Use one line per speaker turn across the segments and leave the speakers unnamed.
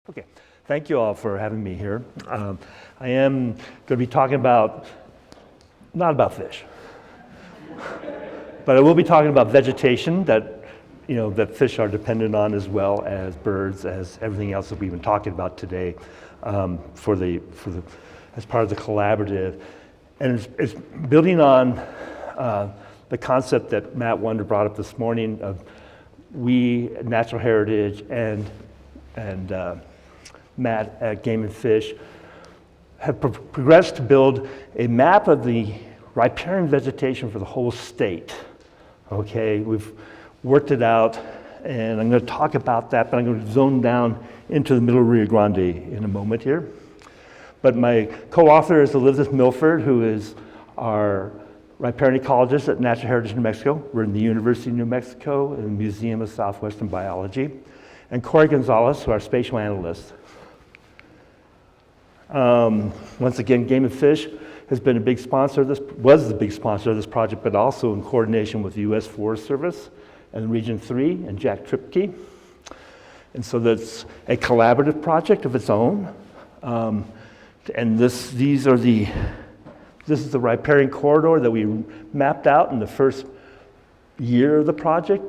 Okay, thank you all for having me here. I am going to be talking about, not about fish, but I will be talking about vegetation that, that fish are dependent on, as well as birds, as everything else that we've been talking about today, as part of the collaborative. And it's building on the concept that Matt Wonder brought up this morning of we, Natural Heritage, and Matt at Game and Fish have progressed to build a map of the riparian vegetation for the whole state. Okay, we've worked it out, and I'm going to talk about that, but I'm going to zone down into the Middle Rio Grande in a moment here. But my co-author is Elizabeth Milford, who is our riparian ecologist at Natural Heritage New Mexico. We're in the University of New Mexico and the Museum of Southwestern Biology. And Corey Gonzalez, who is our spatial analyst. Once again, Game and Fish has been a big sponsor of this, was the big sponsor of this project, but also in coordination with the U.S. Forest Service and Region 3 and Jack Tripke. And so that's a collaborative project of its own. And this is the riparian corridor that we mapped out in the first year of the project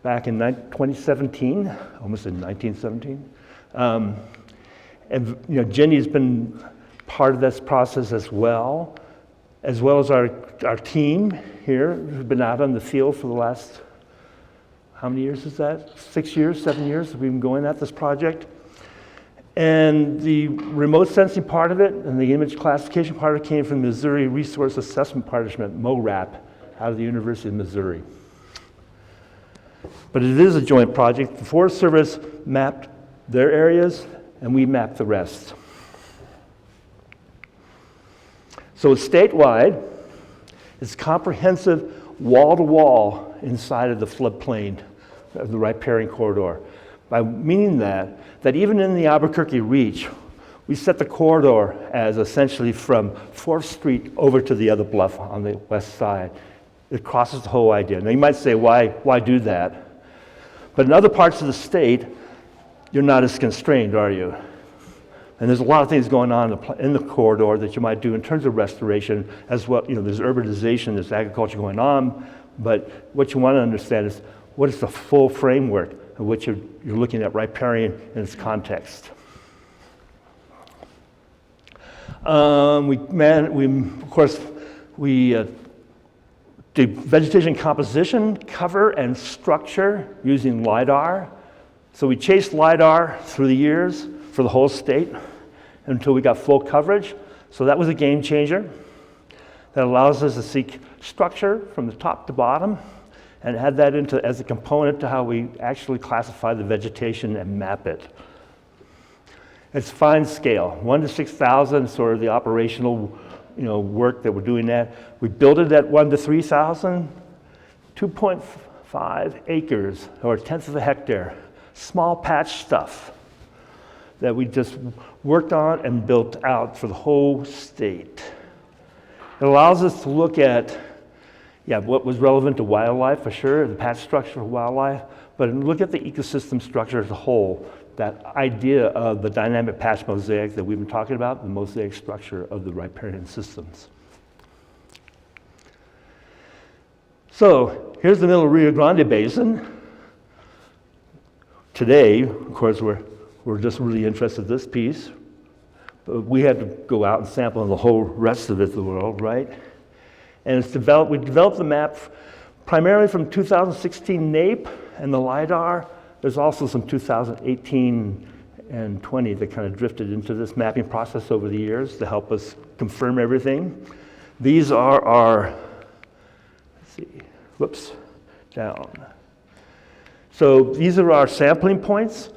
back in 2017, almost in 1917. And Jenny's been part of this process as well as our team here who's been out on the field for the last, how many years is that? 6 years, 7 years we've been going at this project. And the remote sensing part of it and the image classification part of it came from the Missouri Resource Assessment Partnership, MORAP, out of the University of Missouri. But it is a joint project. The Forest Service mapped their areas, and we mapped the rest. So it's statewide. It's comprehensive wall-to-wall inside of the floodplain of the riparian corridor. By meaning that even in the Albuquerque Reach, we set the corridor as essentially from 4th Street over to the other bluff on the west side. It crosses the whole idea. Now you might say, why do that? But in other parts of the state, you're not as constrained, are you? And there's a lot of things going on in the corridor that you might do in terms of restoration as well. There's urbanization, there's agriculture going on, but what you want to understand is what is the full framework of which you're looking at riparian in its context. We did vegetation composition, cover, and structure using LIDAR. So we chased LIDAR through the years for the whole state until we got full coverage. So that was a game changer. That allows us to seek structure from the top to bottom and add that into as a component to how we actually classify the vegetation and map it. It's fine scale, 1 to 6,000, sort of the operational work that we're doing that. We built it at 1 to 3,000, 2.5 acres, or 1/10 of a hectare. Small patch stuff that we just worked on and built out for the whole state. It allows us to look at what was relevant to wildlife for sure, the patch structure of wildlife, but look at the ecosystem structure as a whole, that idea of the dynamic patch mosaic that we've been talking about, the mosaic structure of the riparian systems. So here's the Middle Rio Grande Basin. Today, of course, we're just really interested in this piece, but we had to go out and sample the whole rest of the world, right? And we developed the map primarily from 2016 NAPE and the LIDAR. There's also some 2018 and 20 that kind of drifted into this mapping process over the years to help us confirm everything. These are our, down. So these are our sampling points.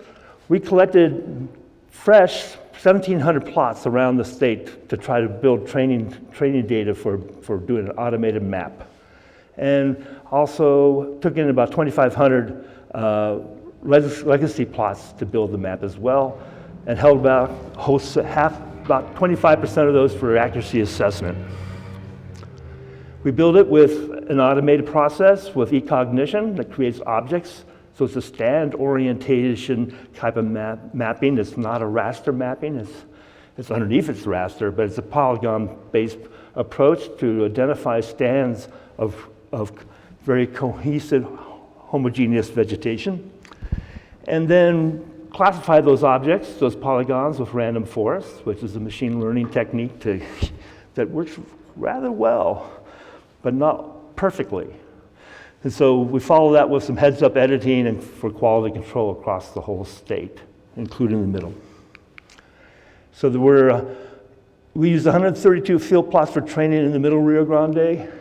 We collected fresh 1,700 plots around the state to try to build training data for doing an automated map. And also took in about 2,500 legacy plots to build the map as well, and held about 25% of those for accuracy assessment. We build it with an automated process with eCognition that creates objects So it's a stand orientation type of mapping. It's not a raster mapping. It's underneath its raster, but it's a polygon-based approach to identify stands of very cohesive, homogeneous vegetation. And then classify those objects, those polygons, with random forests, which is a machine learning technique that works rather well, but not perfectly. And so we follow that with some heads-up editing and for quality control across the whole state, including the middle. So we used 132 field plots for training in the Middle Rio Grande,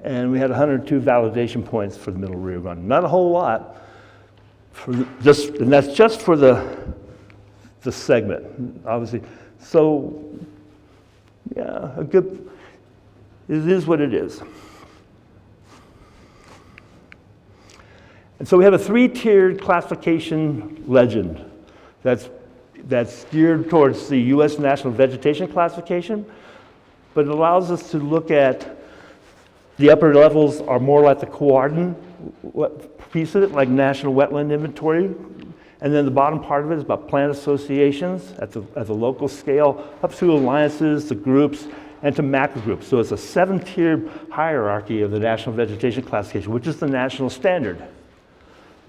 and we had 102 validation points for the Middle Rio Grande. Not a whole lot, and that's just for the segment, obviously. So, yeah, it is what it is. And so we have a 3-tiered classification legend that's geared towards the U.S. National Vegetation Classification, but it allows us to look at the upper levels are more like the coordinate piece of it, like National Wetland Inventory, and then the bottom part of it is about plant associations at the local scale, up to alliances, to groups, and to macro groups. So it's a 7-tiered hierarchy of the National Vegetation Classification, which is the national standard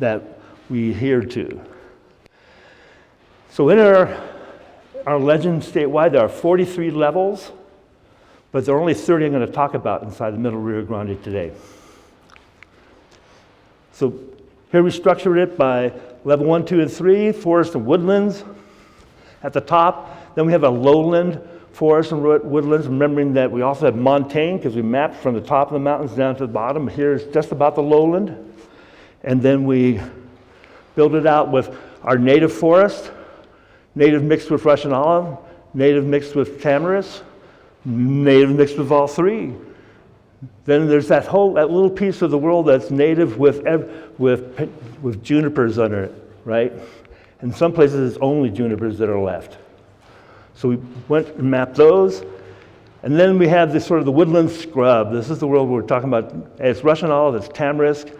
that we adhere to. So in our legend statewide, there are 43 levels, but there are only 30 I'm going to talk about inside the Middle Rio Grande today. So here we structured it by level 1, 2, and 3, forest and woodlands at the top. Then we have a lowland forest and woodlands, remembering that we also have montane because we mapped from the top of the mountains down to the bottom. Here is just about the lowland. And then we build it out with our native forest, native mixed with Russian olive, native mixed with tamarisk, native mixed with all three. Then there's that little piece of the world that's native with junipers under it, right? In some places, it's only junipers that are left. So we went and mapped those. And then we have this sort of the woodland scrub. This is the world we're talking about. It's Russian olive, it's tamarisk,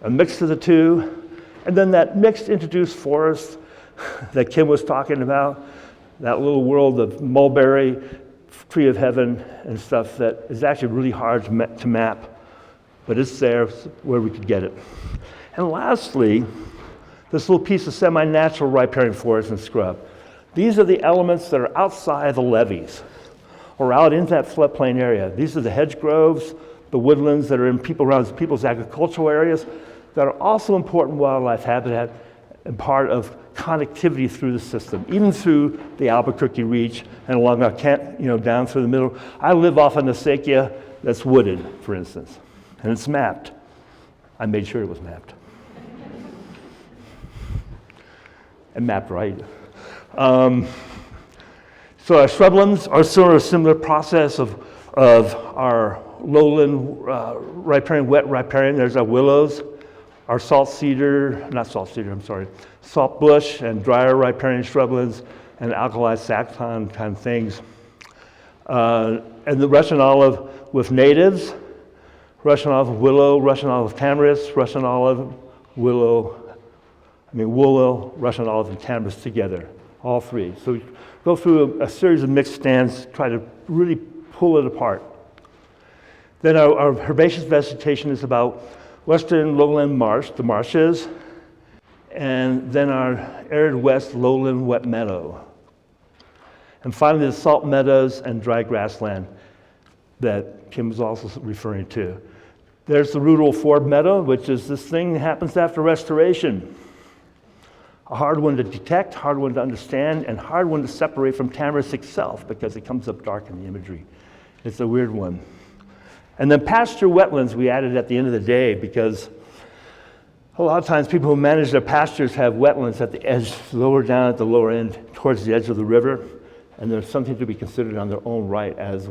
a mix of the two. And then that mixed introduced forest that Kim was talking about, that little world of mulberry, tree of heaven, and stuff that is actually really hard to map, but it's there where we could get it. And lastly, this little piece of semi-natural riparian forest and scrub. These are the elements that are outside the levees or out into that floodplain area. These are the hedge groves, the woodlands that are in people's agricultural areas that are also important wildlife habitat and part of connectivity through the system, even through the Albuquerque Reach and along our down through the middle. I live off an acequia that's wooded, for instance, and it's mapped. I made sure it was mapped. And mapped right. So our shrublands are sort of a similar process of our lowland riparian, wet riparian. There's our willows, our salt bush and drier riparian shrublands and alkali saxon kind of things. And the Russian olive with natives, Russian olive willow, Russian olive tamarisk, Russian olive willow, Russian olive and tamarisk together, all three. So we go through a series of mixed stands, try to really pull it apart. Then our herbaceous vegetation is about western lowland marsh, the marshes, and then our arid west lowland wet meadow. And finally, the salt meadows and dry grassland that Kim was also referring to. There's the Rudolph Ford Meadow, which is this thing that happens after restoration. A hard one to detect, hard one to understand, and hard one to separate from tamarisk itself because it comes up dark in the imagery. It's a weird one. And then pasture wetlands we added at the end of the day because a lot of times people who manage their pastures have wetlands at the edge, lower down at the lower end, towards the edge of the river, and there's something to be considered on their own right as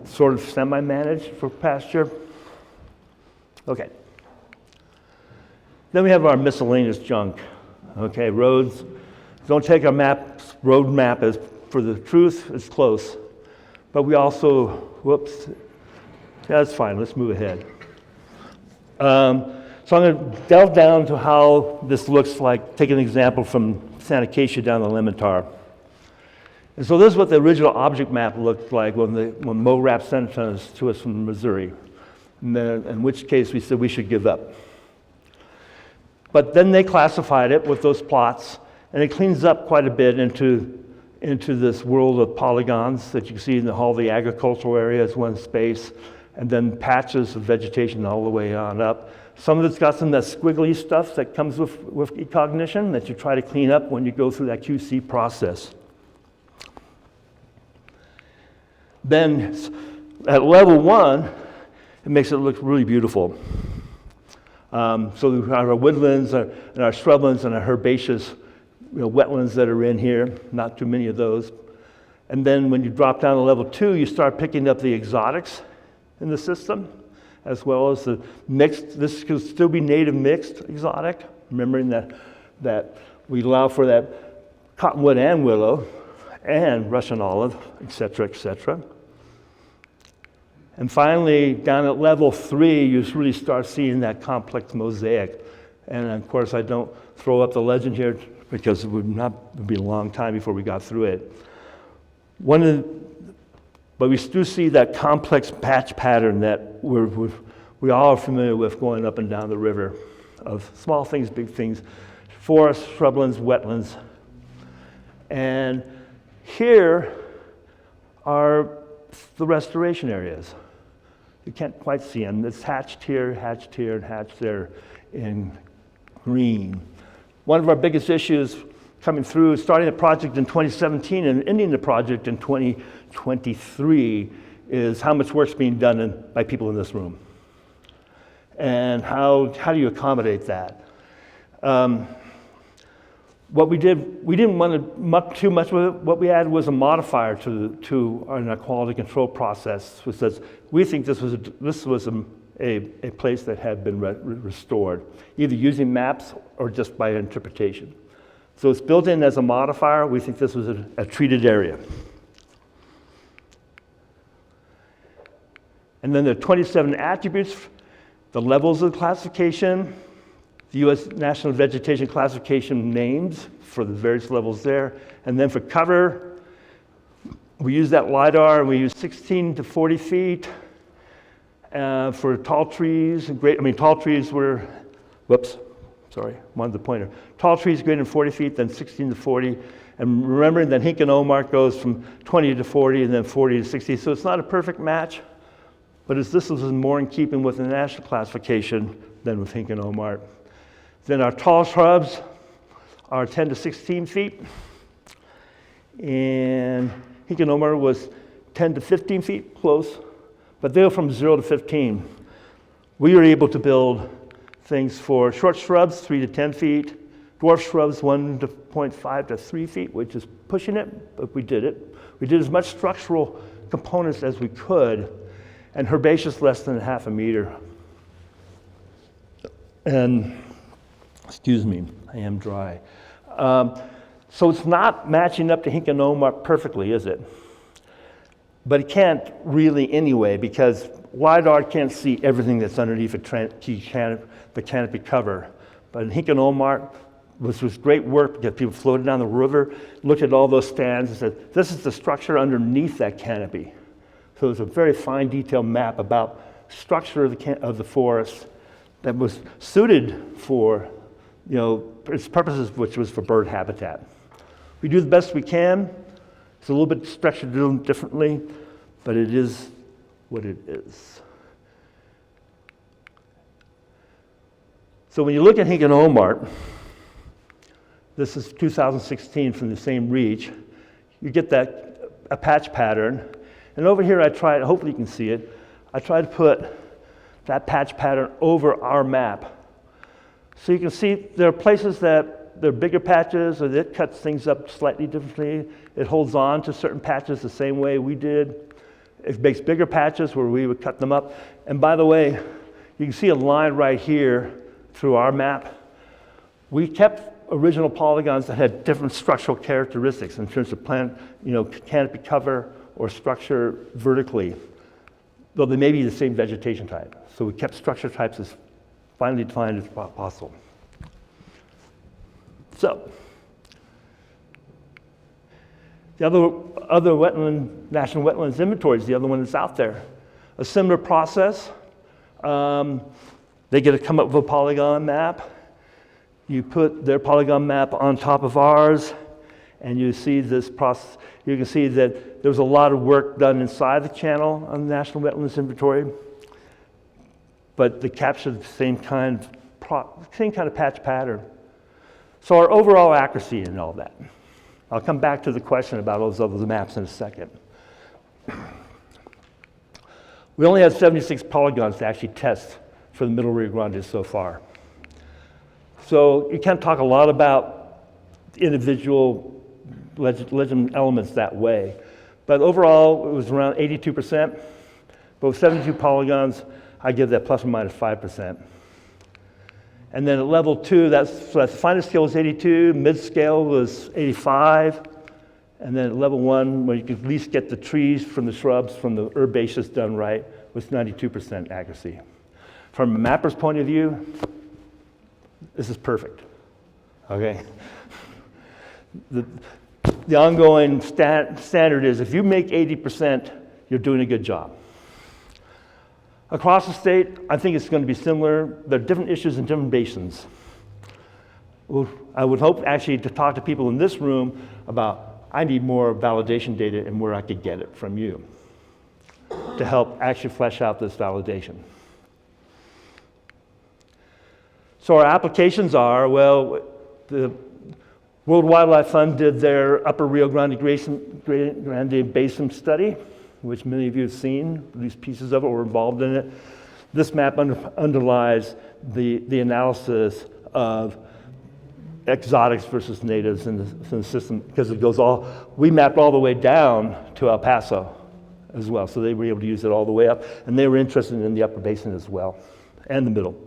sort of semi-managed for pasture. Okay. Then we have our miscellaneous junk. Okay, roads. Don't take our road map as for the truth, it's close. But we also, yeah, that's fine, let's move ahead. So I'm going to delve down to how this looks like, take an example from Santa Acacia down to Limitar. And so this is what the original object map looked like when MORAP sent it to us from Missouri, in which case we said we should give up. But then they classified it with those plots, and it cleans up quite a bit into this world of polygons that you can see in all the agricultural areas, one space, and then patches of vegetation all the way on up. Some of it's got some of that squiggly stuff that comes with ecognition that you try to clean up when you go through that QC process. Then at level 1, it makes it look really beautiful. So we have our woodlands and our shrublands and our herbaceous wetlands that are in here, not too many of those. And then when you drop down to level 2, you start picking up the exotics in the system, as well as the mixed. This could still be native mixed exotic, remembering that we allow for that cottonwood and willow and Russian olive, et cetera, et cetera. And finally, down at level 3, you really start seeing that complex mosaic. And of course, I don't throw up the legend here because it would be a long time before we got through it. But we do see that complex patch pattern that we all are familiar with going up and down the river, of small things, big things, forests, shrublands, wetlands. And here are the restoration areas. You can't quite see them. It's hatched here, and hatched there in green. One of our biggest issues coming through, starting the project in 2017 and ending the project in 2023, is how much work's being done by people in this room. And how do you accommodate that? What we did, we didn't want to muck too much with it. What we added was a modifier to our quality control process, which says we think this was a place that had been restored, either using maps or just by interpretation. So it's built in as a modifier. We think this was a treated area. And then there are 27 attributes, the levels of classification, the U.S. National Vegetation Classification names for the various levels there. And then for cover, we use that LiDAR, and we use 16 to 40 feet. For tall trees, tall trees were, wanted the pointer. Tall trees greater than 40 feet, then 16 to 40. And remembering that Hink and Omart goes from 20 to 40 and then 40 to 60. So it's not a perfect match, but this was more in keeping with the national classification than with Hink and Omart. Then our tall shrubs are 10 to 16 feet. And Hink and Omart was 10 to 15 feet close, but they're from 0 to 15. We were able to build things for short shrubs, 3 to 10 feet, dwarf shrubs, 1.5 to 3 feet, which is pushing it, but we did it. We did as much structural components as we could, and herbaceous less than half a meter. And, excuse me, I am dry. So it's not matching up to Hink and Omart perfectly, is it? But it can't really anyway, because LiDAR can't see everything that's underneath the canopy cover. But in Hink and Omart, which was great work because people floated down the river, looked at all those stands and said, this is the structure underneath that canopy. So it's a very fine detailed map about structure of the forest that was suited for, its purposes, which was for bird habitat. We do the best we can. It's a little bit structured a little differently, but it is what it is. So when you look at Hink and Omart, this is 2016 from the same reach, you get a patch pattern. And over here hopefully you can see it, I tried to put that patch pattern over our map. So you can see there are places that there are bigger patches, or it cuts things up slightly differently. It holds on to certain patches the same way we did. It makes bigger patches where we would cut them up. And by the way, you can see a line right here through our map. We kept original polygons that had different structural characteristics in terms of plant, canopy cover or structure vertically, though they may be the same vegetation type. So we kept structure types as finally defined as possible. So, the other wetland, national wetlands inventory is the other one that's out there. A similar process. They get to come up with a polygon map. You put their polygon map on top of ours, and you see this process. You can see that there was a lot of work done inside the channel on the National Wetlands Inventory, but they captured the same kind of patch pattern. So our overall accuracy and all that. I'll come back to the question about those other maps in a second. We only had 76 polygons to actually test for the Middle Rio Grande so far. So you can't talk a lot about individual legend elements that way. But overall, it was around 82%. But with 72 polygons, I give that plus or minus 5%. And then at level 2, that's the finest scale was 82, mid-scale was 85, and then at level 1, where you could at least get the trees from the shrubs, from the herbaceous done right, was 92% accuracy. From a mapper's point of view, this is perfect, okay? The ongoing standard is if you make 80%, you're doing a good job. Across the state, I think it's going to be similar. There are different issues in different basins. I would hope actually to talk to people in this room about, I need more validation data and where I could get it from you to help actually flesh out this validation. So our applications are, well, the World Wildlife Fund did their Upper Rio Grande Basin study, which many of you have seen, at least pieces of it were involved in it. This map underlies the analysis of exotics versus natives in the system, because it goes we mapped all the way down to El Paso as well, so they were able to use it all the way up, and they were interested in the upper basin as well, and the middle.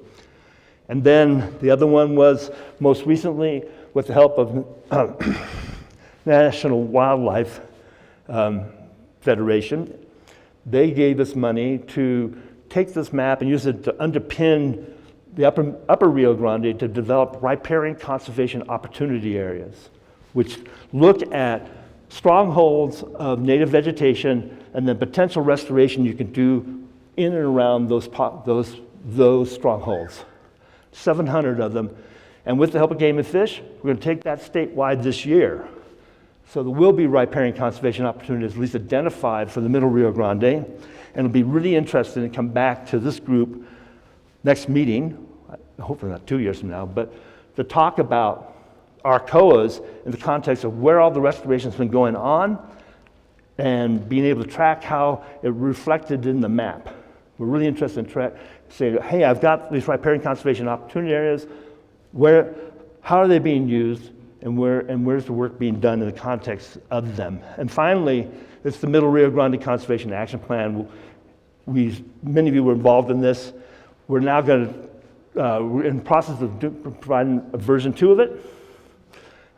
And then the other one was, most recently, with the help of National Wildlife Federation, they gave us money to take this map and use it to underpin the upper Rio Grande to develop riparian conservation opportunity areas, which look at strongholds of native vegetation and the potential restoration you can do in and around those strongholds. 700 of them. And with the help of Game and Fish, we're going to take that statewide this year. So there will be riparian conservation opportunities at least identified for the Middle Rio Grande. And it'll be really interesting to come back to this group next meeting, hopefully not 2 years from now, but to talk about our COAs in the context of where all the restoration's been going on and being able to track how it reflected in the map. We're really interested in saying, hey, I've got these riparian conservation opportunity areas. How are they being used, and where's the work being done in the context of them? And finally, it's the Middle Rio Grande Conservation Action Plan. Many of you were involved in this. We're now we're in the process of providing a version 2 of it.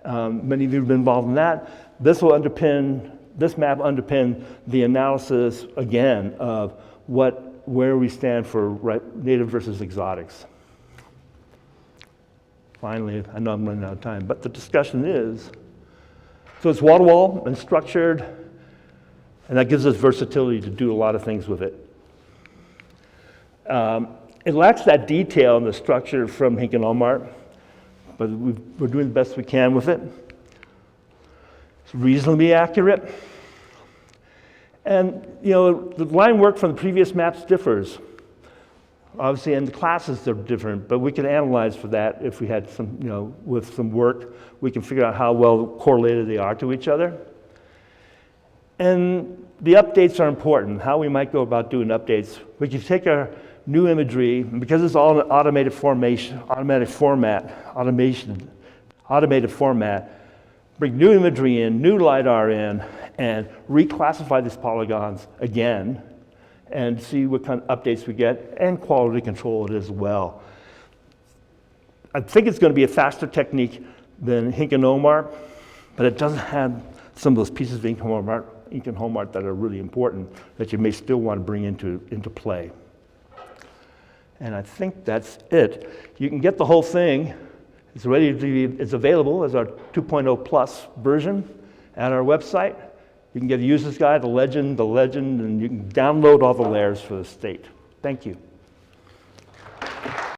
Many of you have been involved in that. This map underpin the analysis, again, of where we stand for native versus exotics. Finally, I know I'm running out of time, but the discussion is, so it's wall-to-wall and structured, and that gives us versatility to do a lot of things with it. It lacks that detail in the structure from Hinkenolmart, but we're doing the best we can with it. It's reasonably accurate. And, the line work from the previous maps differs. Obviously, and the classes are different, but we can analyze for that if we had some, with some work, we can figure out how well correlated they are to each other. And the updates are important, how we might go about doing updates. We can take our new imagery, and because it's all in automated format, bring new imagery in, new LiDAR in, and reclassify these polygons again, and see what kind of updates we get, and quality control it as well. I think it's going to be a faster technique than Hinkenolmart, but it doesn't have some of those pieces of Hinkenolmart that are really important that you may still want to bring into play. And I think that's it. You can get the whole thing. It's ready to be, it's available as our 2.0 plus version at our website. You can get a user's guide, the legend, and you can download all the layers for the state. Thank you.